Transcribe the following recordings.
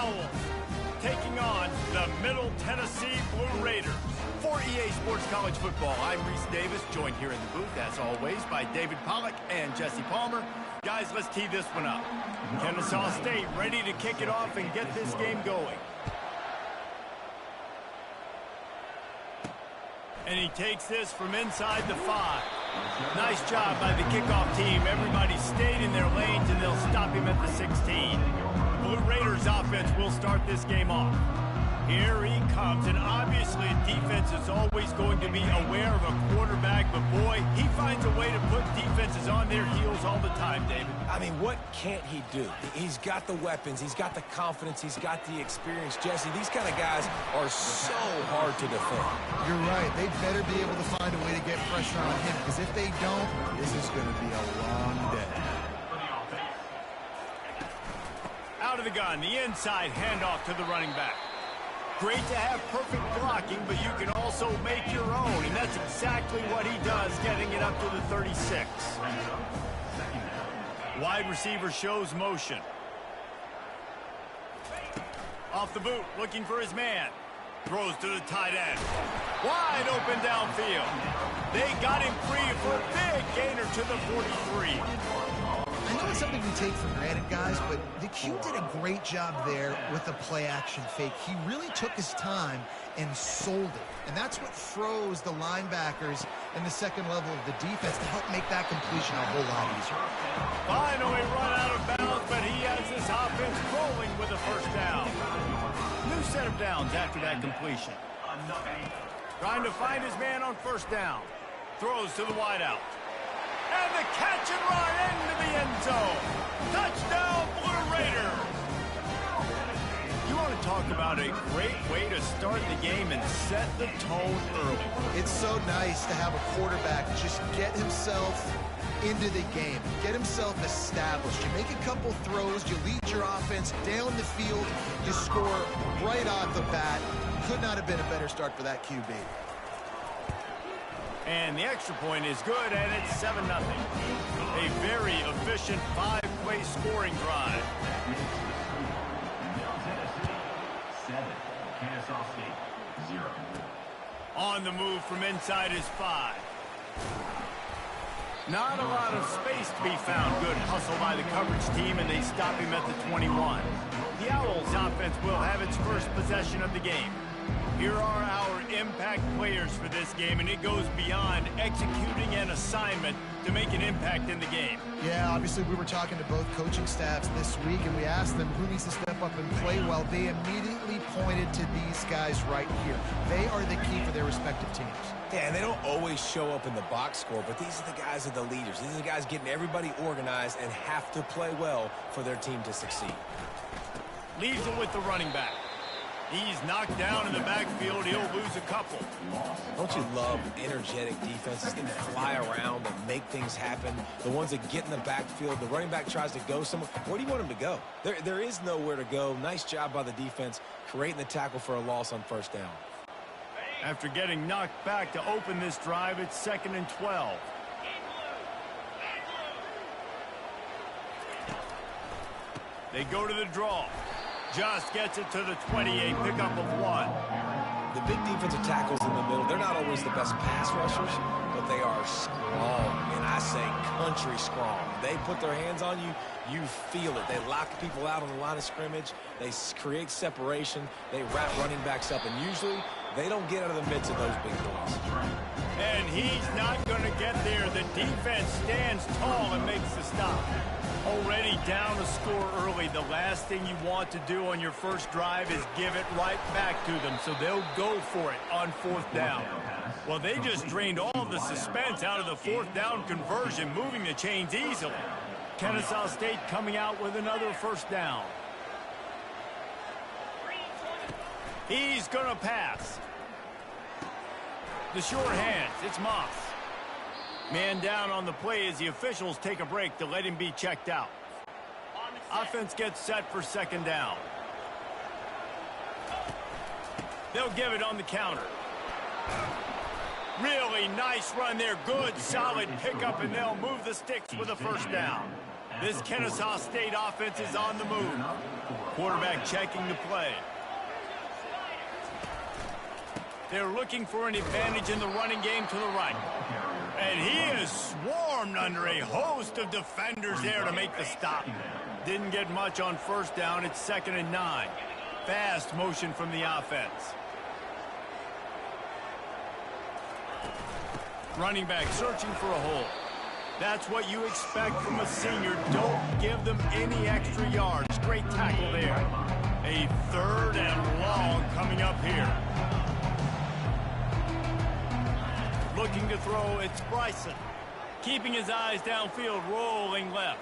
Owls taking on the Middle Tennessee Blue Raiders. For EA Sports College Football, I'm Reese Davis, joined here in the booth, as always, by David Pollack and Jesse Palmer. Guys, let's tee this one up. Kennesaw State ready to kick it off and get this game going. And he takes this from inside the 5. Nice job by the kickoff team. Everybody stayed in their lanes, and they'll stop him at the 16. Blue Raiders offense will start this game off. Here he comes, and obviously defense is always going to be aware of a quarterback, but boy, he finds a way to put defenses on their heels all the time, David. I mean, what can't he do? He's got the weapons, he's got the confidence, he's got the experience. Jesse, these kind of guys are so hard to defend. You're right. They better be able to find a way to get pressure on him, because if they don't, this is going to be a long day. Out of the gun, the inside handoff to the running back. Great to have perfect blocking, but you can also make your own, and that's exactly what he does, getting it up to the 36. Wide receiver shows motion. Off the boot, looking for his man. Throws to the tight end. Wide open downfield. They got him free for a big gainer to the 43. I know it's something we take for granted, guys, but the Q did a great job there with the play-action fake. He really took his time and sold it. And that's what froze the linebackers in the second level of the defense to help make that completion a whole lot easier. Finally run out of bounds, but he has this offense rolling with a first down. New set of downs after that completion. Trying to find his man on first down. Throws to the wideout. And the catch and run into the end zone. Touchdown, Blue Raiders. You want to talk about a great way to start the game and set the tone early. It's so nice to have a quarterback just get himself into the game, get himself established. You make a couple throws, you lead your offense down the field, you score right off the bat. Could not have been a better start for that QB. And the extra point is good, and it's 7-0. A very efficient 5-play scoring drive. 7, Kennesaw State, 0. On the move from inside his 5. Not a lot of space to be found. Good hustle by the coverage team, and they stop him at the 21. The Owls offense will have its first possession of the game. Here are our impact players for this game, and it goes beyond executing an assignment to make an impact in the game. Yeah, obviously we were talking to both coaching staffs this week, and we asked them who needs to step up and play well. They immediately pointed to these guys right here. They are the key for their respective teams. Yeah, and they don't always show up in the box score, but these are the guys that are the leaders. These are the guys getting everybody organized and have to play well for their team to succeed. Leaves it with the running back. He's knocked down in the backfield. He'll lose a couple. Don't you love energetic defenses that fly around and make things happen? The ones that get in the backfield, the running back tries to go somewhere. Where do you want him to go? There is nowhere to go. Nice job by the defense creating the tackle for a loss on first down. After getting knocked back to open this drive, it's 2nd and 12. They go to the draw. Just gets it to the 28, pickup of 1. The big defensive tackles in the middle, they're not always the best pass rushers, but they are strong, and I say country strong. They put their hands on you, you feel it. They lock people out on the line of scrimmage. They create separation. They wrap running backs up, and usually they don't get out of the midst of those big boys. And he's not going to get there. The defense stands tall and makes the stop. Already down a score early. The last thing you want to do on your first drive is give it right back to them, so they'll go for it on 4th down. Well, they just drained all of the suspense out of the 4th down conversion, moving the chains easily. Kennesaw State coming out with another first down. He's going to pass. The sure hands, it's Moss. Man down on the play as the officials take a break to let him be checked out. Offense gets set for 2nd down. They'll give it on the counter. Really nice run there. Good, solid pickup, and they'll move the sticks with a first down. This Kennesaw State offense is on the move. Quarterback checking the play. They're looking for an advantage in the running game to the right. And he is swarmed under a host of defenders there to make the stop. Didn't get much on first down. It's 2nd and 9. Fast motion from the offense. Running back searching for a hole. That's what you expect from a senior. Don't give them any extra yards. Great tackle there. A 3rd and long coming up here. Looking to throw, it's Bryson. Keeping his eyes downfield, rolling left.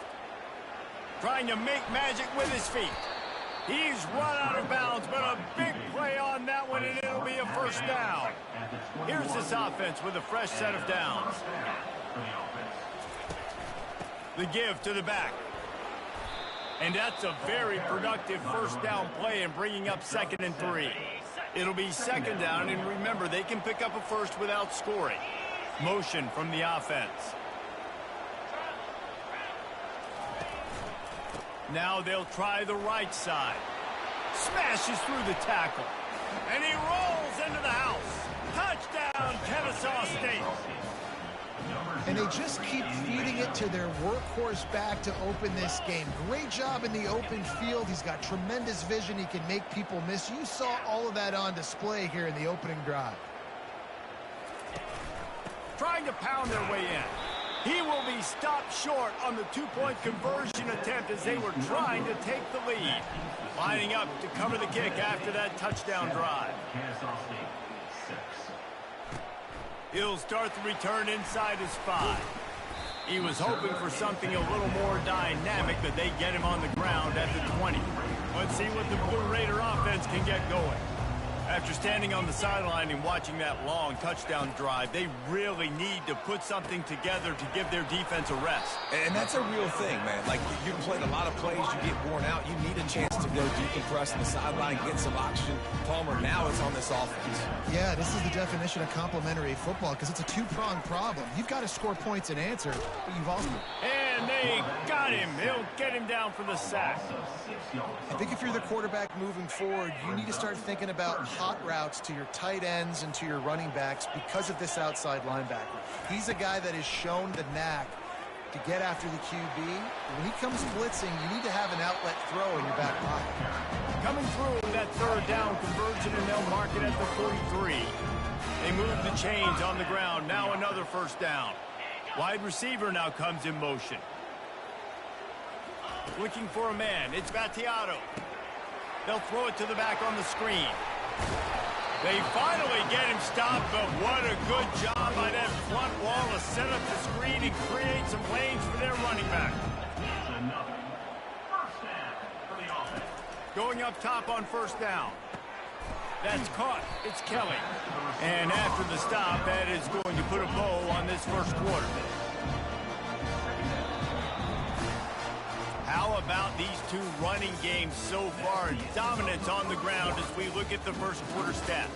Trying to make magic with his feet. He's run out of bounds, but a big play on that one, and it'll be a first down. Here's this offense with a fresh set of downs. The give to the back. And that's a very productive first down play and bringing up 2nd and 3. It'll be 2nd down, and remember, they can pick up a first without scoring. Motion from the offense. Now they'll try the right side. Smashes through the tackle. And he rolls into the house. Touchdown, Kennesaw State. And they just keep feeding it to their workhorse back to open this game. Great job in the open field. He's got tremendous vision. He can make people miss. You saw all of that on display here in the opening drive. Trying to pound their way in. He will be stopped short on the 2-point conversion attempt as they were trying to take the lead. Lining up to cover the kick after that touchdown drive. He'll start the return inside his 5. He was hoping for something a little more dynamic, but they get him on the ground at the 20. Let's see what the Blue Raider offense can get going. After standing on the sideline and watching that long touchdown drive, they really need to put something together to give their defense a rest. And that's a real thing, man. Like, you've played a lot of plays, you get worn out, you need a chance to go decompress on the sideline, get some oxygen. Palmer, now it's on this offense. Yeah, this is the definition of complementary football because it's a two-pronged problem. You've got to score points and answer, but you've also... And they got him. He'll get him down for the sack. I think if you're the quarterback moving forward, you need to start thinking about hot routes to your tight ends and to your running backs because of this outside linebacker. He's a guy that has shown the knack to get after the QB. When he comes blitzing, you need to have an outlet throw in your back pocket. Coming through that 3rd down conversion, and they'll mark it at the 43. They move the chains on the ground. Now another first down. Wide receiver now comes in motion. Looking for a man. It's Battiato. They'll throw it to the back on the screen. They finally get him stopped, but what a good job by that front wall to set up the screen and create some lanes for their running back. Going up top on first down. That's caught. It's Kelly. And after the stop, that is going to put a bow on this first quarter. How about these two running games so far? Dominance on the ground as we look at the first quarter stats.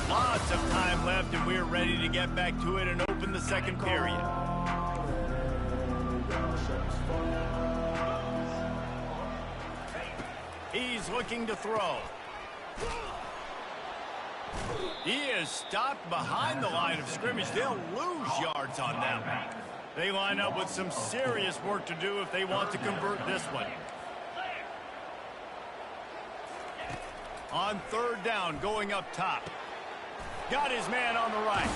Lots of time left, and we're ready to get back to it and open the second period. He's looking to throw. He is stopped behind the line of scrimmage. They'll lose yards on them. They line up with some serious work to do if they want to convert this one. On 3rd down, going up top. Got his man on the right.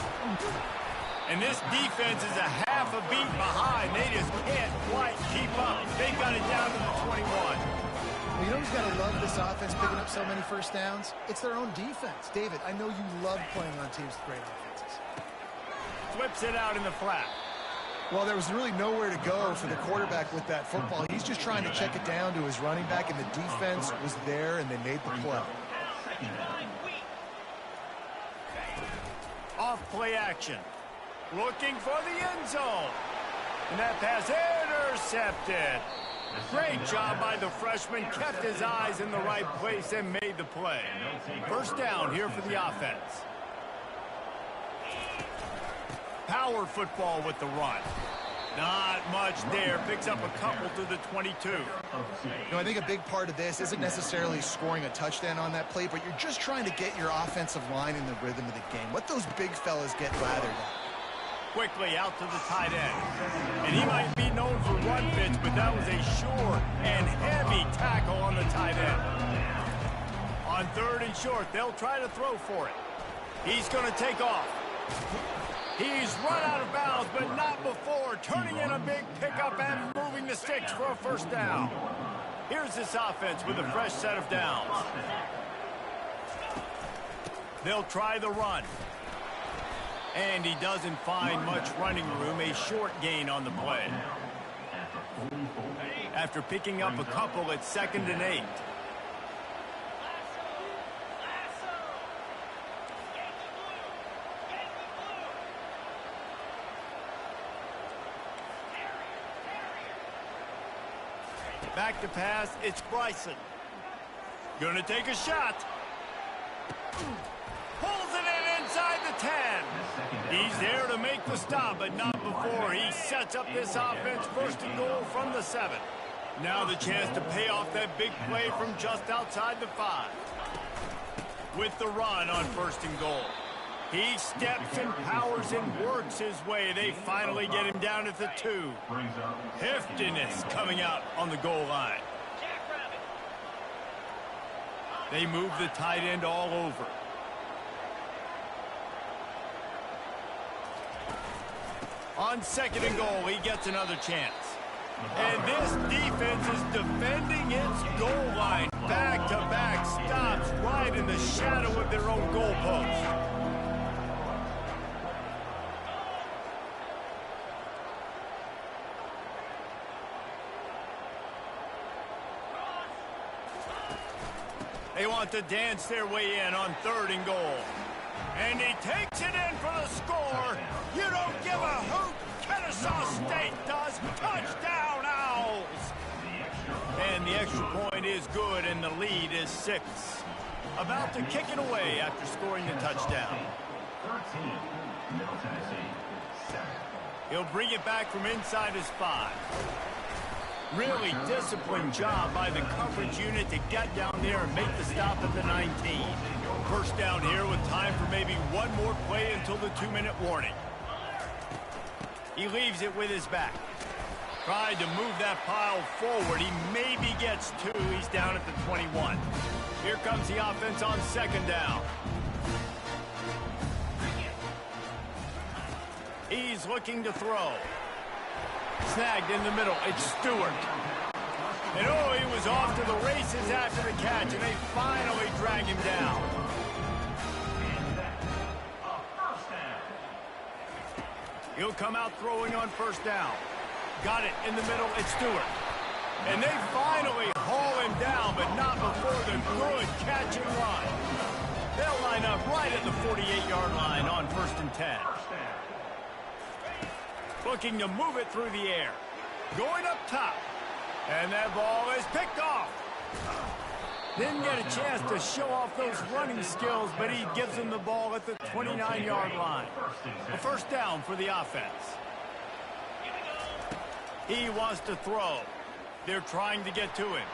And this defense is a half a beat behind. They just can't quite keep up. They got it down to the 21. Well, you know who's got to love this offense picking up so many first downs? It's their own defense. David, I know you love playing on teams with great offenses. Flips it out in the flat. Well, there was really nowhere to go for the quarterback with that football. He's just trying to check it down to his running back, and the defense was there, and they made the play. Off play action. Looking for the end zone. And that pass intercepted. Great job by the freshman. Kept his eyes in the right place and made the play. First down here for the offense. Power football with the run. Not much there. Picks up a couple to the 22. I think a big part of this isn't necessarily scoring a touchdown on that play, but you're just trying to get your offensive line in the rhythm of the game. Let those big fellas get lathered up. Quickly out to the tight end. And he might be known for run fits, but that was a sure and heavy tackle on the tight end. On 3rd and short, they'll try to throw for it. He's going to take off. He's run out of bounds, but not before turning in a big pickup and moving the sticks for a first down. Here's this offense with a fresh set of downs. They'll try the run. And he doesn't find much running room, a short gain on the play. After picking up a couple, it's 2nd and 8. Back to pass, it's Bryson. Gonna take a shot. Pulls it in inside the 10. He's there to make the stop, but not before he sets up this offense 1st and goal from the 7. Now the chance to pay off that big play from just outside the 5. With the run on 1st and goal. He steps and powers and works his way. They finally get him down at the 2. Heftiness coming out on the goal line. They move the tight end all over. On 2nd and goal, he gets another chance. And this defense is defending its goal line. Back-to-back stops right in the shadow of their own goal post. They want to dance their way in on 3rd and goal. And he takes it in for the score. You don't give a hoot. Kennesaw State does. Touchdown, Owls. And the extra point is good, and the lead is 6. About to kick it away after scoring the touchdown. 13, Middle Tennessee, 7. He'll bring it back from inside his 5. Really disciplined job by the coverage unit to get down there and make the stop at the 19. First down here with time for maybe one more play until the 2-minute warning. He leaves it with his back. Tried to move that pile forward. He maybe gets 2. He's down at the 21. Here comes the offense on 2nd down. He's looking to throw. Snagged in the middle. It's Stewart. And oh, he was off to the races after the catch, and they finally drag him down. He'll come out throwing on 1st down. Got it in the middle. It's Stewart. And they finally haul him down, but not before the good catch and run. They'll line up right at the 48-yard line on 1st and 10. Looking to move it through the air. Going up top. And that ball is picked off. Didn't get a chance to show off those running skills, but he gives them the ball at the 29-yard line. A first down for the offense. He wants to throw. They're trying to get to him.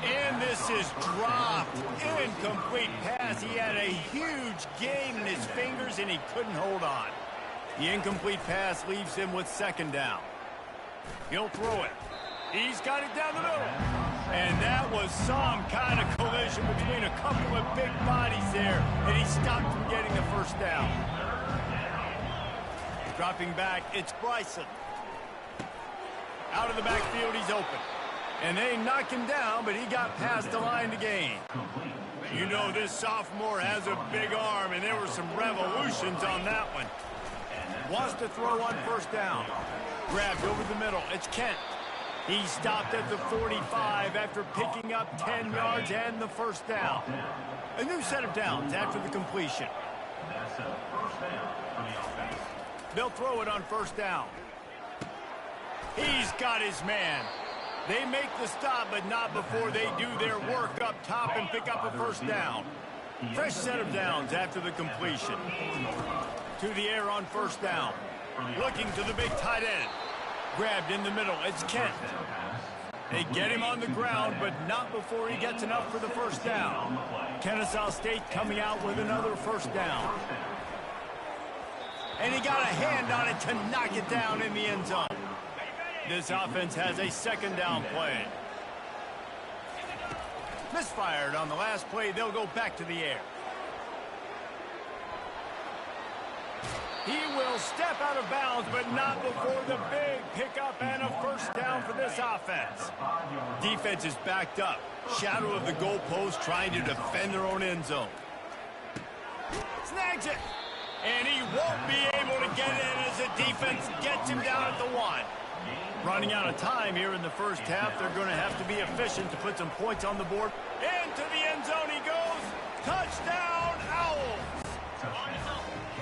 And this is dropped. Incomplete pass. He had a huge gain in his fingers, and he couldn't hold on. The incomplete pass leaves him with 2nd down. He'll throw it. He's got it down the middle. And that was some kind of collision between a couple of big bodies there, and he stopped from getting the first down. Dropping back, it's Bryson. Out of the backfield, he's open. And they knock him down, but he got past the line to gain. You know this sophomore has a big arm, and there were some revolutions on that one. Wants to throw on 1st down. Grabbed over the middle. It's Kent. He stopped at the 45 after picking up 10 yards and the first down. A new set of downs after the completion. That's a first down for the offense. They'll throw it on 1st down. He's got his man. They make the stop, but not before they do their work up top and pick up a first down. Fresh set of downs after the completion. To the air on first down. Looking to the big tight end. Grabbed in the middle. It's Kent. They get him on the ground, but not before he gets enough for the first down. Kennesaw State coming out with another first down. And he got a hand on it to knock it down in the end zone. This offense has a second down play. Misfired on the last play. They'll go back to the air. He will step out of bounds, but not before the big pickup and a first down for this offense. Defense is backed up. Shadow of the goalpost trying to defend their own end zone. Snags it. And he won't be able to get in as the defense gets him down at the 1. Running out of time here in the first half. They're going to have to be efficient to put some points on the board. Into the end zone he goes. Touchdown, Owls.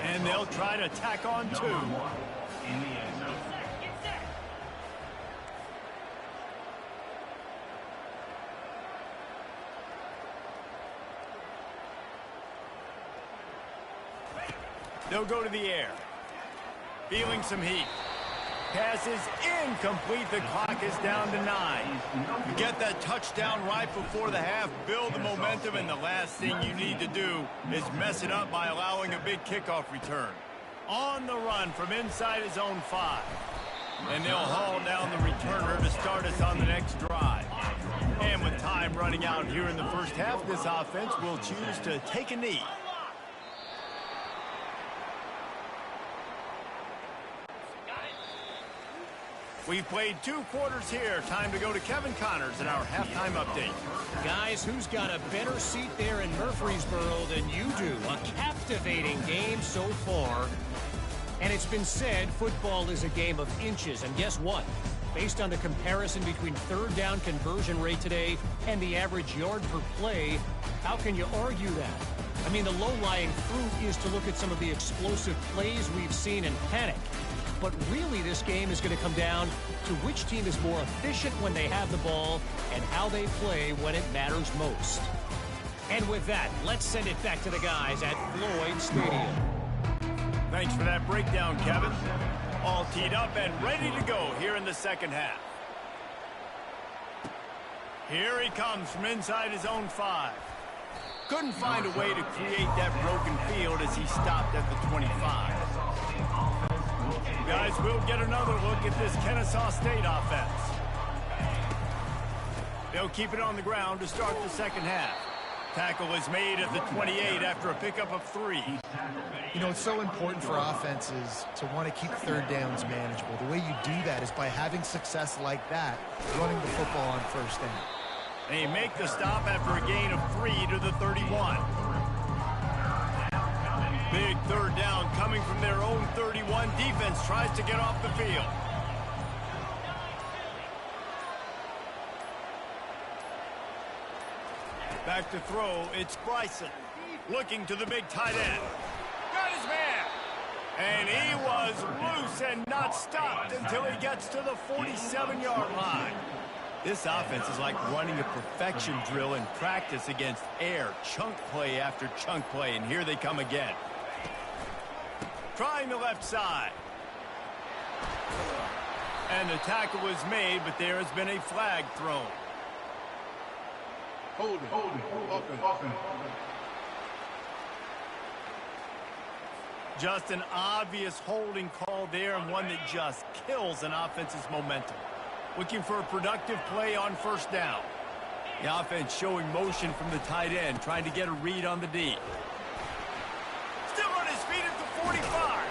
And they'll try to tack on 2. They'll go to the air. Feeling some heat. Pass is incomplete. The clock is down to 9. You get that touchdown right before the half, build the momentum, and the last thing you need to do is mess it up by allowing a big kickoff return. On the run from inside his own 5. And they'll haul down the returner to start us on the next drive. And with time running out here in the first half, this offense will choose to take a knee. We've played 2 quarters here. Time to go to Kevin Connors in our halftime update. Guys, who's got a better seat there in Murfreesboro than you do? A captivating game so far. And it's been said football is a game of inches. And guess what? Based on the comparison between third down conversion rate today and the average yard per play, how can you argue that? I mean, the low-lying fruit is to look at some of the explosive plays we've seen in panic. But really, this game is going to come down to which team is more efficient when they have the ball and how they play when it matters most. And with that, let's send it back to the guys at Floyd Stadium. Thanks for that breakdown, Kevin. All teed up and ready to go here in the second half. Here he comes from inside his own 5. Couldn't find a way to create that broken field as he stopped at the 25. Guys, we'll get another look at this Kennesaw State offense. They'll keep it on the ground to start the second half. Tackle is made at the 28 after a pickup of 3. You know, it's so important for offenses to want to keep third downs manageable. The way you do that is by having success like that, running the football on first down. They make the stop after a gain of 3 to the 31. Big third down coming from their own 31. Defense tries to get off the field. Back to throw, it's Bryson. Looking to the big tight end. Got his man. And he was loose and not stopped until he gets to the 47-yard line. This offense is like running a perfection drill in practice against air. Chunk play after chunk play, and here they come again. Trying the left side. And the tackle was made, but there has been a flag thrown. Hold it. Just an obvious holding call there, and one that just kills an offense's momentum. Looking for a productive play on first down. The offense showing motion from the tight end, trying to get a read on the D. Still on his feet at the 45.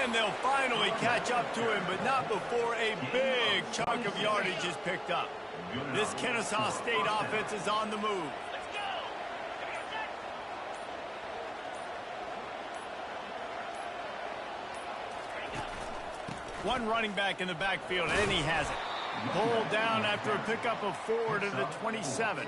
And they'll finally catch up to him, but not before a big chunk of yardage is picked up. This Kennesaw State offense is on the move. One running back in the backfield, and he has it. Pulled down after a pickup of 4 to the 27.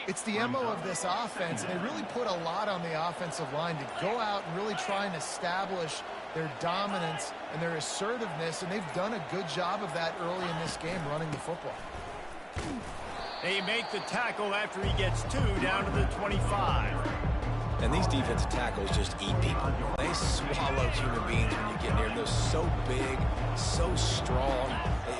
It's the MO of this offense, and they really put a lot on the offensive line to go out and really try and establish their dominance and their assertiveness, and they've done a good job of that early in this game running the football. They make the tackle after he gets 2 down to the 25. And these defensive tackles just eat people. They swallow human beings when you get near them. They're so big, so strong.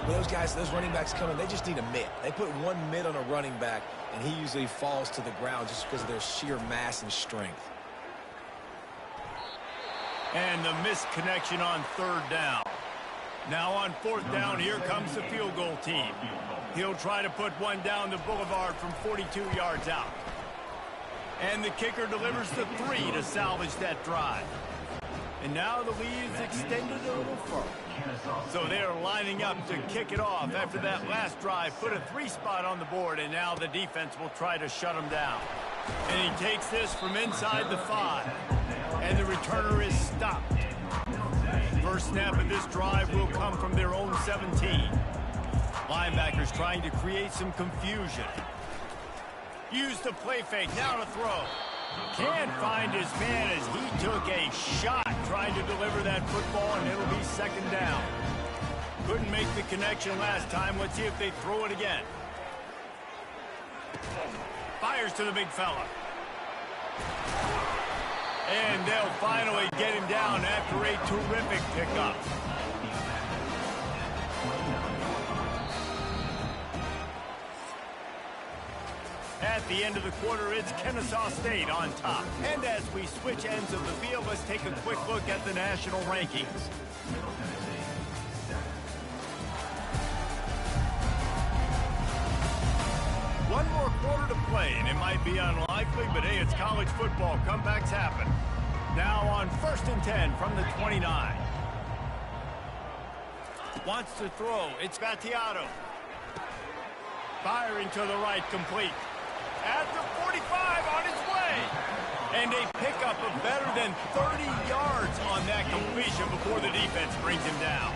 When those guys, those running backs come in, they just need a mitt. They put one mitt on a running back, and he usually falls to the ground just because of their sheer mass and strength. And the missed connection on third down. Now on fourth down, here comes the field goal team. He'll try to put one down the boulevard from 42 yards out. And the kicker delivers the 3 to salvage that drive. And now the lead is extended a little further. So they're lining up to kick it off after that last drive. Put a 3 spot on the board, and now the defense will try to shut him down. And he takes this from inside the 5. And the returner is stopped. First snap of this drive will come from their own 17. Linebackers trying to create some confusion. Use the play fake, now to throw. Can't find his man as he took a shot trying to deliver that football, and it'll be second down. Couldn't make the connection last time. Let's see if they throw it again. Fires to the big fella. And they'll finally get him down after a terrific pickup. At the end of the quarter, it's Kennesaw State on top. And as we switch ends of the field, let's take a quick look at the national rankings. One more quarter to play, and it might be unlikely, but hey, it's college football. Comebacks happen. Now on 1st and 10 from the 29. Wants to throw. It's Battiato. Firing to the right, complete. At the 45, on his way. And a pickup of better than 30 yards on that completion before the defense brings him down.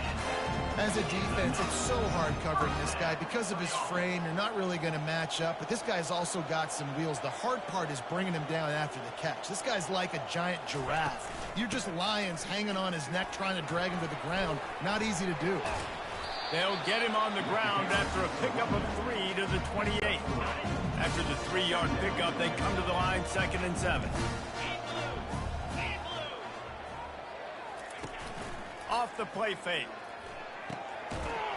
As a defense, it's so hard covering this guy. Because of his frame, you're not really going to match up. But this guy's also got some wheels. The hard part is bringing him down after the catch. This guy's like a giant giraffe. You're just lions hanging on his neck trying to drag him to the ground. Not easy to do. They'll get him on the ground after a pickup of 3 to the 28. After the 3-yard pickup, they come to the line 2nd and 7. Off the play fake.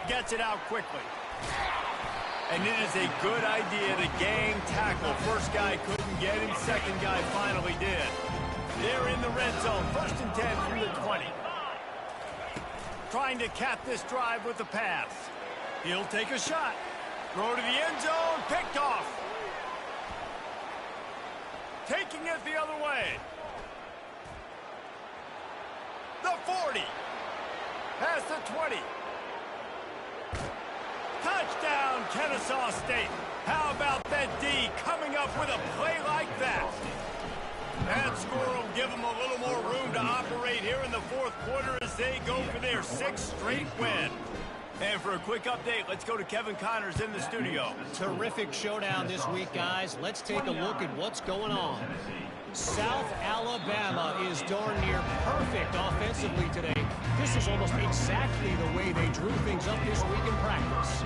Gets it out quickly. And it is a good idea to gang tackle. First guy couldn't get him. Second guy finally did. They're in the red zone. 1st and 10 from the 20. Trying to cap this drive with the pass. He'll take a shot. Throw to the end zone. Picked off. Taking it the other way. The 40. Past the 20. Touchdown, Kennesaw State. How about that D coming up with a play like that? That score will give them a little more room to operate here in the 4th quarter as they go for their 6th straight win. And for a quick update, let's go to Kevin Connors in the studio. Terrific showdown this week, guys. Let's take a look at what's going on. South Alabama is darn near perfect offensively today. This is almost exactly the way they drew things up this week in practice.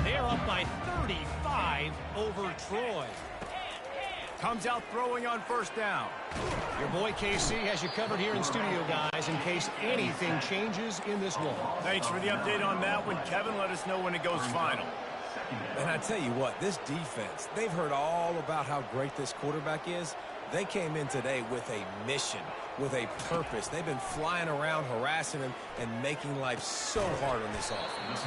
They're up by 35 over Troy. Comes out throwing on 1st down. Your boy KC has you covered here in studio, guys, in case anything changes in this one. Thanks for the update on that one, Kevin. Let us know when it goes final. And I tell you what, this defense, they've heard all about how great this quarterback is. They came in today with a mission, with a purpose. They've been flying around, harassing him, and making life so hard on this offense.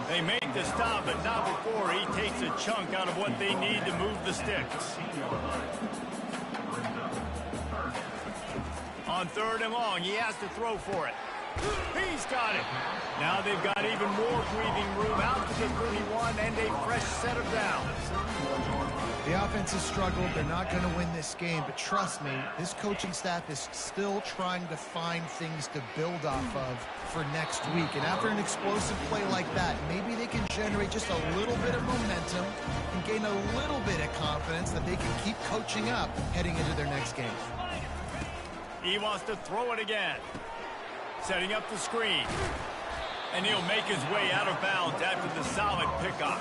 They make the stop, but not before he takes a chunk out of what they need to move the sticks. On 3rd and long, he has to throw for it. He's got it. Now they've got even more breathing room out to the 31 and a fresh set of downs. The offense has struggled. They're not going to win this game, but trust me, this coaching staff is still trying to find things to build off of for next week. And after an explosive play like that, maybe they can generate just a little bit of momentum and gain a little bit of confidence that they can keep coaching up heading into their next game. He wants to throw it again. Setting up the screen. And he'll make his way out of bounds after the solid pickup.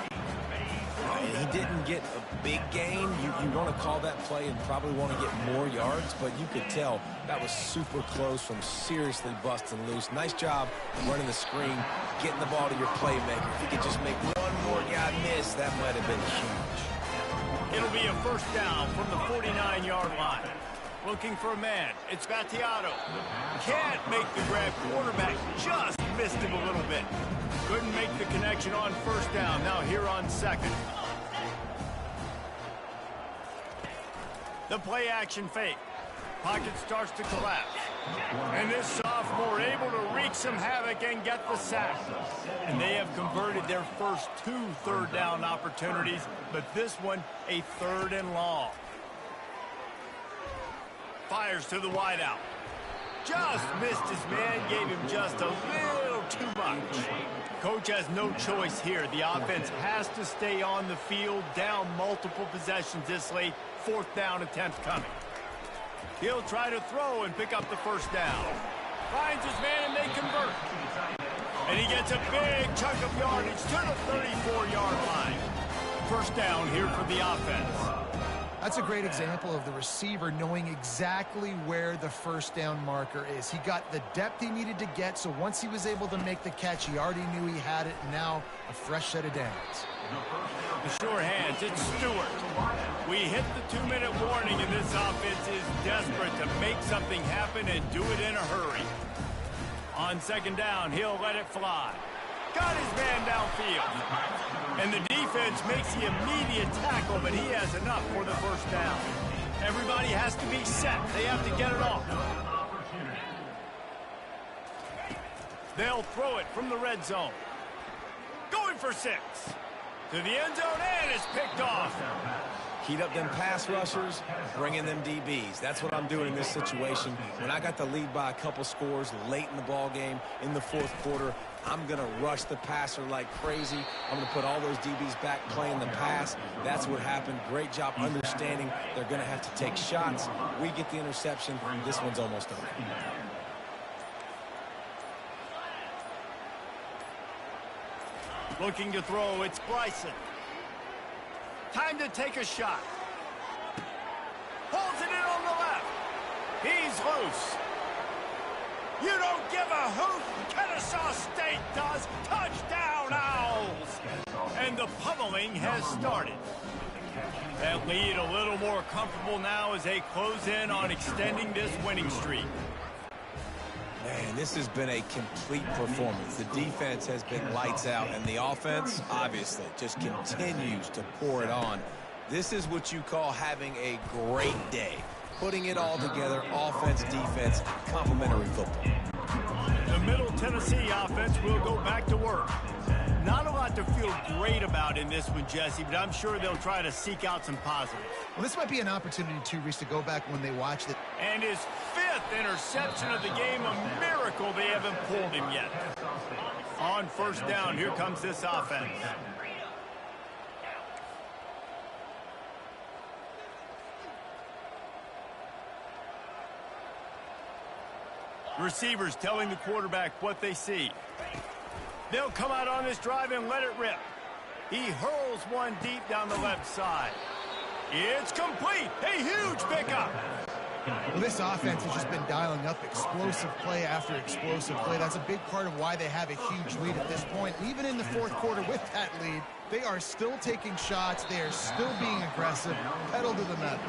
He didn't get a big gain. You want to call that play and probably want to get more yards, but you could tell that was super close from seriously busting loose. Nice job running the screen, getting the ball to your playmaker. If you could just make one more guy miss, that might have been huge. It'll be a first down from the 49-yard line. Looking for a man. It's Vattiato. Can't make the grab. Quarterback just missed him a little bit. Couldn't make the connection on first down. Now here on second. The play action fake. Pocket starts to collapse. And this sophomore able to wreak some havoc and get the sack. And they have converted their first 2 third down opportunities, but this one a 3rd and long. Fires to the wideout. Just missed his man, gave him just a little too much. Coach has no choice here. The offense has to stay on the field, down multiple possessions this late. 4th down attempt coming. He'll try to throw and pick up the first down. Finds his man and they convert. And he gets a big chunk of yardage to the 34-yard line. First down here for the offense. That's a great example of the receiver knowing exactly where the first down marker is. He got the depth he needed to get, so once he was able to make the catch, he already knew he had it, and now a fresh set of downs. The sure hands, it's Stewart. We hit the 2-minute warning, and this offense is desperate to make something happen and do it in a hurry. On second down, he'll let it fly. Got his man downfield. And the defense makes the immediate tackle, but he has enough for the first down. Everybody has to be set. They have to get it off. They'll throw it from the red zone. Going for 6. To the end zone, and it's picked off. Heat up them pass rushers, bring in them DBs. That's what I'm doing in this situation. When I got the lead by a couple scores late in the ball game in the 4th quarter, I'm going to rush the passer like crazy. I'm going to put all those DBs back playing the pass. That's what happened. Great job understanding they're going to have to take shots. We get the interception. This one's almost over. Looking to throw, it's Bryson. Time to take a shot. Holds it in on the left. He's loose. You don't give a hoot. Kennesaw State does. Touchdown, Owls. And the pummeling has started. That lead a little more comfortable now as they close in on extending this winning streak. Man, this has been a complete performance. The defense has been lights out, and the offense, obviously, just continues to pour it on. This is what you call having a great day. Putting it all together, offense, defense, complementary football. The Middle Tennessee offense will go back to work. Not a lot to feel great about in this one, Jesse, but I'm sure they'll try to seek out some positives. Well, this might be an opportunity, too, Reese, to go back when they watched it. And his 5th interception of the game, a miracle they haven't pulled him yet. On first down, here comes this offense. Receivers telling the quarterback what they see. They'll come out on this drive and let it rip. He hurls one deep down the left side. It's complete. A huge pickup. Well, this offense has just been dialing up explosive play after explosive play. That's a big part of why they have a huge lead at this point. Even in the 4th quarter with that lead, they are still taking shots. They are still being aggressive. Pedal to the metal.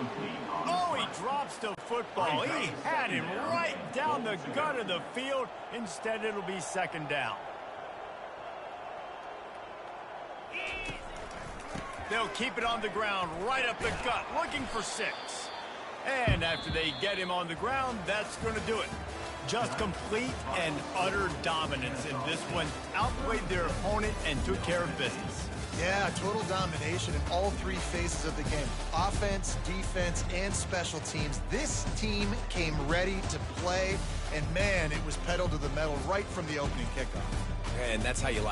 Oh, he drops the football. He had him right down the gut of the field. Instead, it'll be second down. They'll keep it on the ground, right up the gut, looking for 6. And after they get him on the ground, that's going to do it. Just complete and utter dominance in this one. Outplayed their opponent and took care of business. Yeah, total domination in all 3 phases of the game. Offense, defense, and special teams. This team came ready to play, and man, it was pedal to the metal right from the opening kickoff. And that's how you like